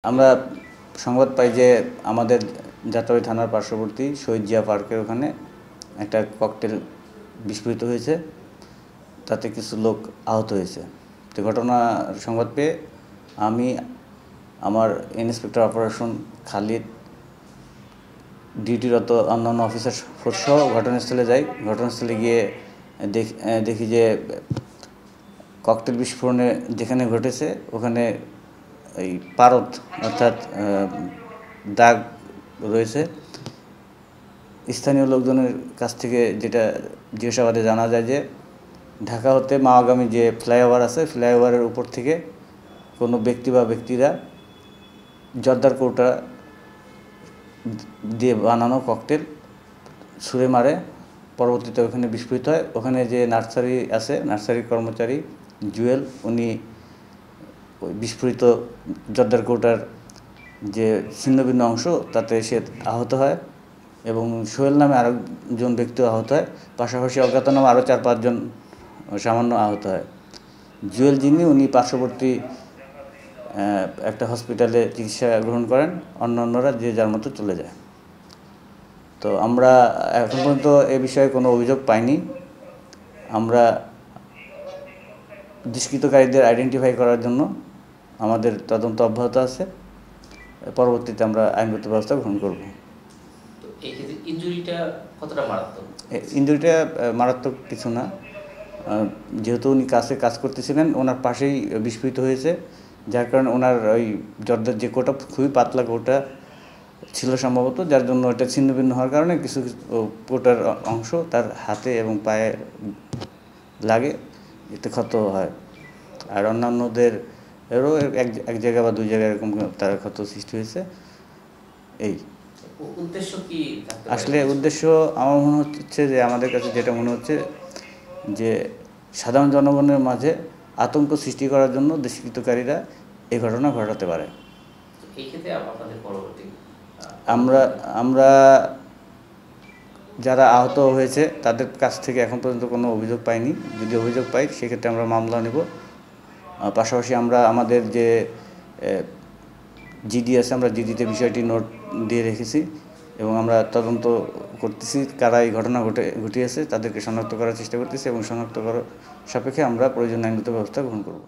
আমরা সংবাদ পাই যে আমাদের যাত্রাবাড়ী থানার পার্শ্ববর্তী শহীদ জিয়া পার্কের ওখানে একটা ককটেল বিস্ফোরিত হয়েছে, তাতে কিছু লোক আহত হয়েছে। তো ঘটনার সংবাদ পেয়ে আমি আমার ইন্সপেক্টর অপারেশন খালিদ, ডিউটিরত অন্যান্য অফিসার সহ ঘটনাস্থলে যাই। ঘটনাস্থলে গিয়ে দেখি যে ককটেল বিস্ফোরণে যেখানে ঘটেছে ওখানে এই পারদ অর্থাৎ দাগ রয়েছে। স্থানীয় লোকজনের কাছ থেকে যেটা জিজ্ঞাসাবাদে জানা যায় যে ঢাকা হতে মাওয়াগামী যে ফ্লাইওভার আছে, ফ্লাইওভারের উপর থেকে কোনো ব্যক্তি বা ব্যক্তিরা জর্দার কৌটা দিয়ে বানানো ককটেল ছুঁড়ে মারে, পরবর্তীতে ওখানে বিস্ফোরিত হয়। ওখানে যে নার্সারি আছে, নার্সারির কর্মচারী জুয়েল, উনি ওই বিস্ফোরিত জর্দার কৌটার যে ছিন্নভিন্ন অংশ তাতে সে আহত হয় এবং সোহেল নামে আরেকজন ব্যক্তিও আহত হয়। পাশাপাশি অজ্ঞাতনামা আরও 4-5 জন সামান্য আহত হয়। জুয়েল যিনি, উনি পার্শ্ববর্তী একটা হসপিটালে চিকিৎসা গ্রহণ করেন, অন্যান্যরা যে যার মতো চলে যায়। তো আমরা এখন পর্যন্ত এ বিষয়ে কোনো অভিযোগ পাইনি। আমরা দুষ্কৃতকারীদের আইডেন্টিফাই করার জন্য আমাদের তদন্ত অব্যাহত আছে। পরবর্তীতে আমরা আইনগত ব্যবস্থা গ্রহণ করব। ইনজুরিটা কতটা মারাত্মক? ইনজুরিটা মারাত্মক কিছু না, যেহেতু উনি কাজ করতেছিলেন, ওনার পাশেই বিস্ফোরিত হয়েছে, যার কারণে ওনার ওই জর্দার যে কোটা খুবই পাতলা কোটা ছিল সম্ভবত, যার জন্য এটা ছিন্নভিন্ন হওয়ার কারণে কিছু কোটার অংশ তার হাতে এবং পায়ে লাগে, এতে ক্ষত হয়। আর অন্যান্যদেরও এক জায়গা বা 2 জায়গায় এরকম তার ক্ষত সৃষ্টি হয়েছে। এই উদ্দেশ্য কি? আসলে উদ্দেশ্য আমার মনে হচ্ছে যে আমাদের কাছে যেটা মনে হচ্ছে যে সাধারণ জনগণের মাঝে আতঙ্ক সৃষ্টি করার জন্য দুষ্কৃতকারীরা এই ঘটনা ঘটাতে পারে। এই ক্ষেত্রে আপনাদের পরবর্তী আমরা যারা আহত হয়েছে তাদের কাছ থেকে এখন পর্যন্ত কোনো অভিযোগ পাইনি। যদি অভিযোগ পাই সেক্ষেত্রে আমরা মামলা নেব। পাশাপাশি আমরা আমাদের যে জিডি আছে, আমরা জিডিতে বিষয়টি নোট দিয়ে রেখেছি এবং আমরা তদন্ত করতেছি কারা এই ঘটনা ঘটিয়েছে, তাদেরকে শনাক্ত করার চেষ্টা করতেছি এবং শনাক্ত করার সাপেক্ষে আমরা প্রয়োজনীয় আইনগত ব্যবস্থা গ্রহণ করব।